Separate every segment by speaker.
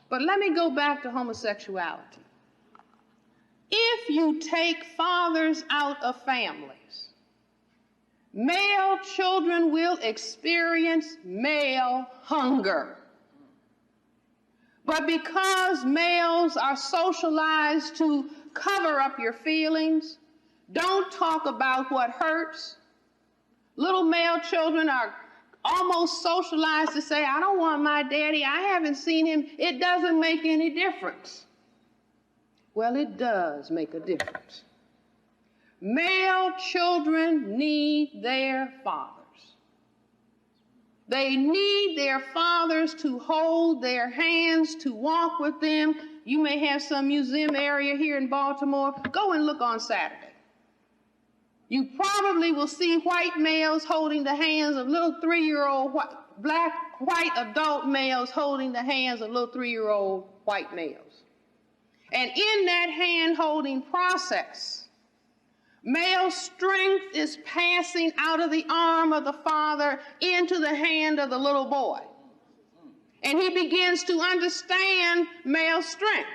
Speaker 1: But let me go back to homosexuality. If you take fathers out of families, male children will experience male hunger. But because males are socialized to cover up your feelings, don't talk about what hurts, little male children are almost socialized to say, I don't want my daddy, I haven't seen him, it doesn't make any difference. Well, it does make a difference. Male children need their fathers. They need their fathers to hold their hands, to walk with them. You may have some museum area here in Baltimore. Go and look on Saturday. You probably will see white males holding the hands of little 3-year-old white adult males holding the hands of little 3-year-old white males. And in that hand-holding process, male strength is passing out of the arm of the father into the hand of the little boy. And he begins to understand male strength.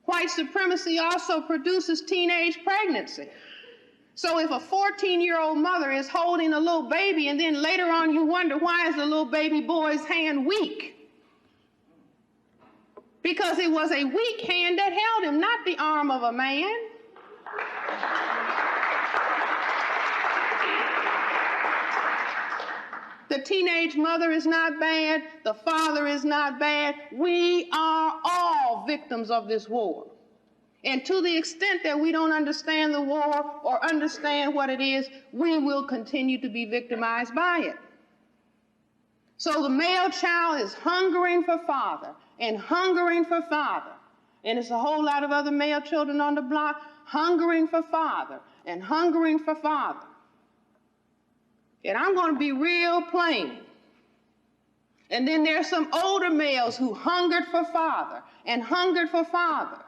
Speaker 1: White supremacy also produces teenage pregnancy. So if a 14-year-old mother is holding a little baby and then later on you wonder, why is the little baby boy's hand weak? Because it was a weak hand that held him, not the arm of a man. The teenage mother is not bad. The father is not bad. We are all victims of this war. And to the extent that we don't understand the war or understand what it is, we will continue to be victimized by it. So the male child is hungering for father and hungering for father. And it's a whole lot of other male children on the block hungering for father and hungering for father. And I'm going to be real plain. And then there's some older males who hungered for father and hungered for father.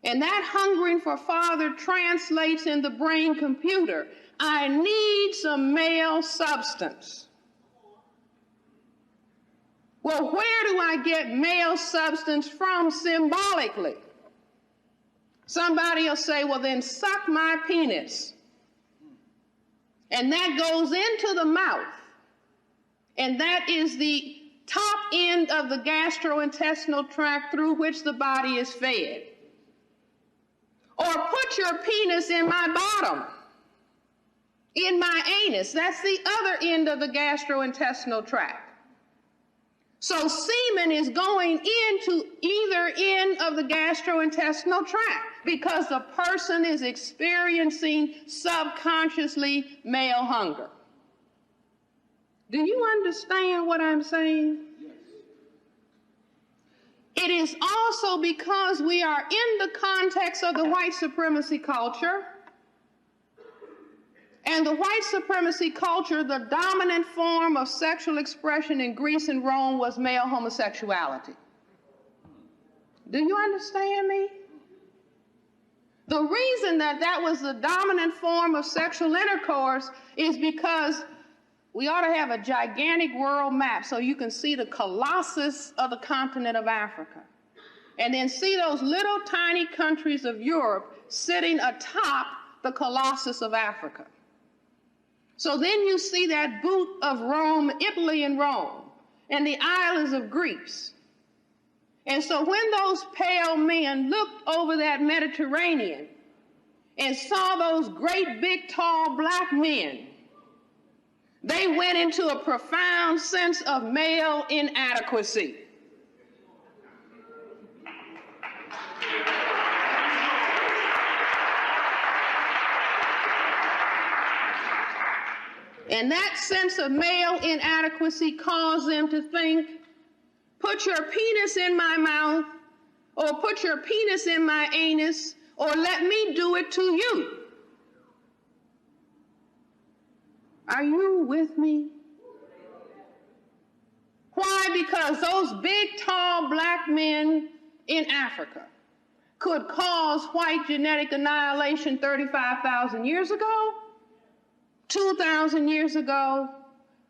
Speaker 1: And that hungering for father translates in the brain computer. I need some male substance. Well, where do I get male substance from symbolically? Somebody will say, well, then suck my penis. And that goes into the mouth. And that is the top end of the gastrointestinal tract through which the body is fed. Or put your penis in my bottom, in my anus. That's the other end of the gastrointestinal tract. So semen is going into either end of the gastrointestinal tract because the person is experiencing subconsciously male hunger. Do you understand what I'm saying? It is also because we are in the context of the white supremacy culture. And the white supremacy culture, the dominant form of sexual expression in Greece and Rome was male homosexuality. Do you understand me? The reason that that was the dominant form of sexual intercourse is because we ought to have a gigantic world map so you can see the colossus of the continent of Africa. And then see those little tiny countries of Europe sitting atop the colossus of Africa. So then you see that boot of Rome, Italy and Rome, and the islands of Greece. And so when those pale men looked over that Mediterranean and saw those great big tall black men, they went into a profound sense of male inadequacy. And that sense of male inadequacy caused them to think, put your penis in my mouth, or put your penis in my anus, or let me do it to you. Are you with me? Why? Because those big, tall black men in Africa could cause white genetic annihilation 35,000 years ago, 2,000 years ago,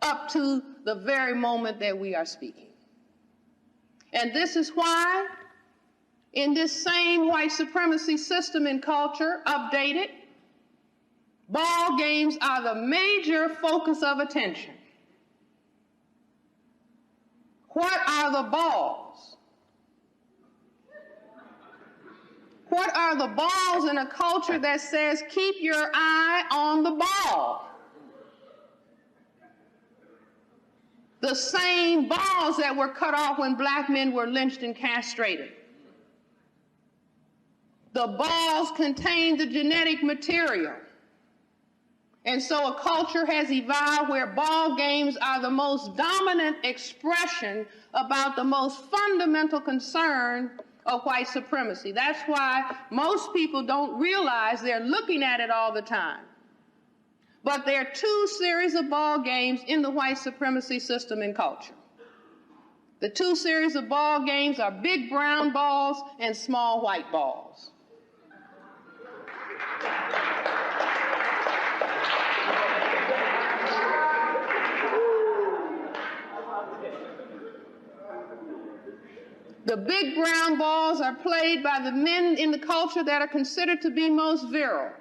Speaker 1: up to the very moment that we are speaking. And this is why, in this same white supremacy system and culture, updated, ball games are the major focus of attention. What are the balls? What are the balls in a culture that says, keep your eye on the ball? The same balls that were cut off when black men were lynched and castrated. The balls contain the genetic material. And so a culture has evolved where ball games are the most dominant expression about the most fundamental concern of white supremacy. That's why most people don't realize they're looking at it all the time. But there are two series of ball games in the white supremacy system and culture. The two series of ball games are big brown balls and small white balls. The big brown balls are played by the men in the culture that are considered to be most virile,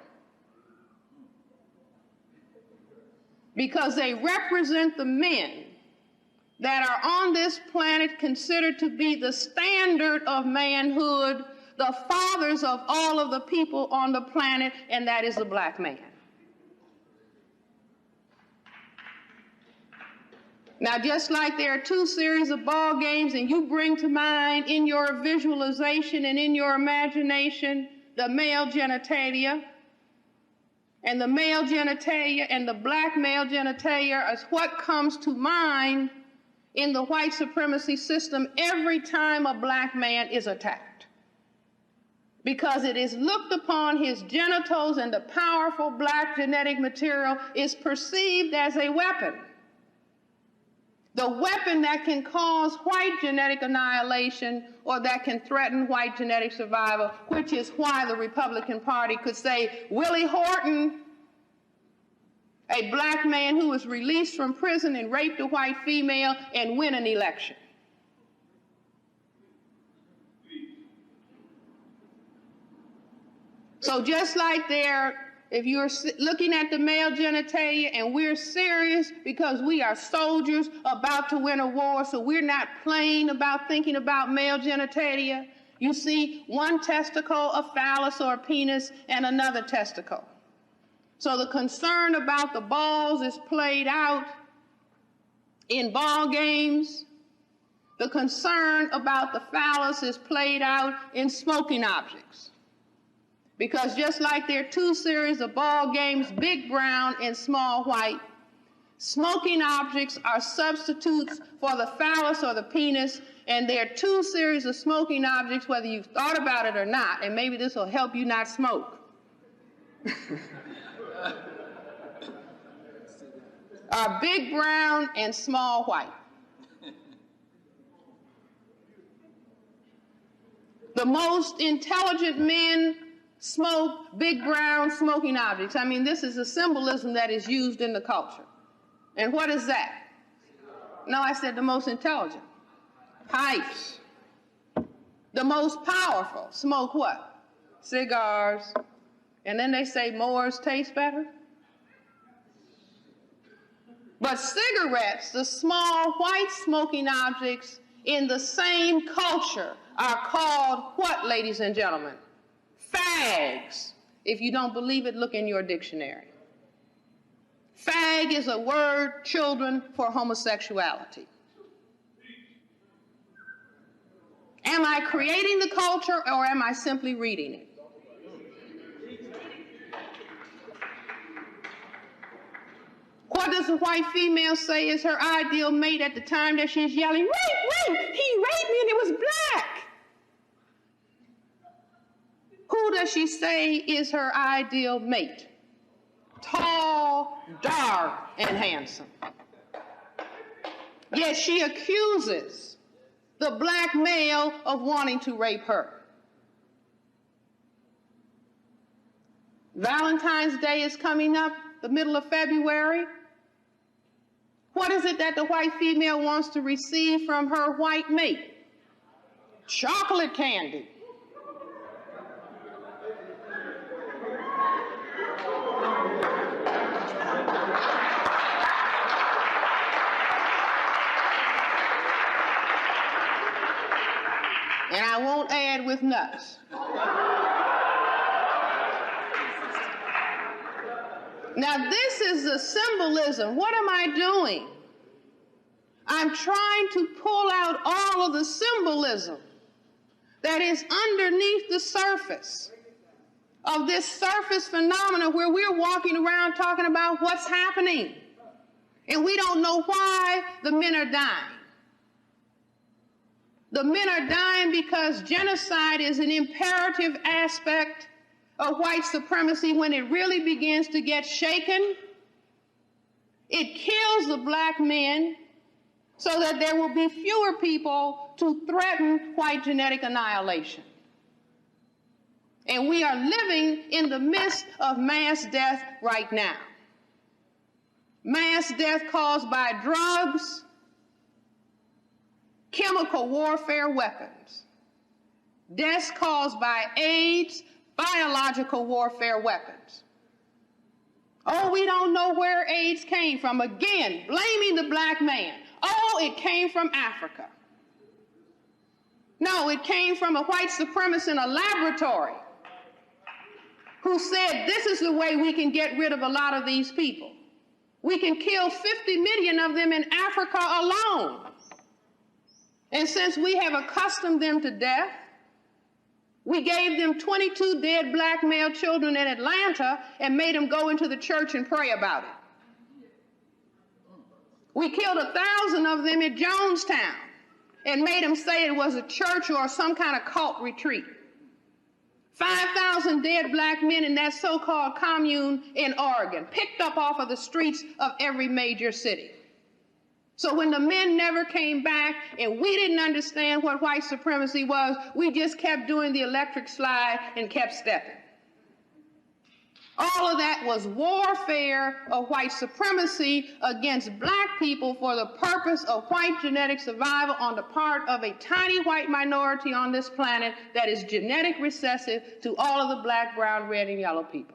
Speaker 1: because they represent the men that are on this planet considered to be the standard of manhood, the fathers of all of the people on the planet, and that is the black man. Now, just like there are two series of ball games, and you bring to mind in your visualization and in your imagination the male genitalia, and the male genitalia and the black male genitalia is what comes to mind in the white supremacy system every time a black man is attacked. Because it is looked upon, his genitals and the powerful black genetic material is perceived as a weapon. The weapon that can cause white genetic annihilation or that can threaten white genetic survival, which is why the Republican Party could say, Willie Horton, a black man who was released from prison and raped a white female, and win an election. So just like there, if you're looking at the male genitalia and we're serious because we are soldiers about to win a war, so we're not playing about thinking about male genitalia, you see one testicle, a phallus or a penis, and another testicle. So the concern about the balls is played out in ball games. The concern about the phallus is played out in smoking objects. Because just like there are two series of ball games, big brown and small white, smoking objects are substitutes for the phallus or the penis, and there are two series of smoking objects, whether you've thought about it or not, and maybe this will help you not smoke. Are big brown and small white. The most intelligent men smoke big brown smoking objects. I mean, this is a symbolism that is used in the culture. And what is that? No, I said the most intelligent. Pipes. The most powerful smoke what? Cigars. And then they say Moors taste better. But cigarettes, the small white smoking objects in the same culture, are called what, ladies and gentlemen? Fags. If you don't believe it, look in your dictionary. Fag is a word, children, for homosexuality. Am I creating the culture or am I simply reading it? What does a white female say is her ideal mate at the time that she's yelling, rape, rape, he raped me and it was black? Who does she say is her ideal mate? Tall, dark, and handsome. Yet she accuses the black male of wanting to rape her. Valentine's Day is coming up, the middle of February. What is it that the white female wants to receive from her white mate? chocolate candy. And I won't add with nuts. Now, this is the symbolism. What am I doing? I'm trying to pull out all of the symbolism that is underneath the surface of this surface phenomena where we're walking around talking about what's happening. And we don't know why the men are dying. The men are dying because genocide is an imperative aspect of white supremacy. When it really begins to get shaken, it kills the black men so that there will be fewer people to threaten white genetic annihilation. And we are living in the midst of mass death right now. Mass death caused by drugs, chemical warfare weapons, deaths caused by AIDS, biological warfare weapons. Oh, we don't know where AIDS came from. Again, blaming the black man. Oh, it came from Africa. No, it came from a white supremacist in a laboratory who said, this is the way we can get rid of a lot of these people. We can kill 50 million of them in Africa alone. And since we have accustomed them to death, we gave them 22 dead black male children in Atlanta and made them go into the church and pray about it. We killed 1,000 of them at Jonestown and made them say it was a church or some kind of cult retreat. 5,000 dead black men in that so-called commune in Oregon, picked up off of the streets of every major city. So when the men never came back and we didn't understand what white supremacy was, we just kept doing the electric slide and kept stepping. All of that was warfare of white supremacy against black people for the purpose of white genetic survival on the part of a tiny white minority on this planet that is genetic recessive to all of the black, brown, red, and yellow people.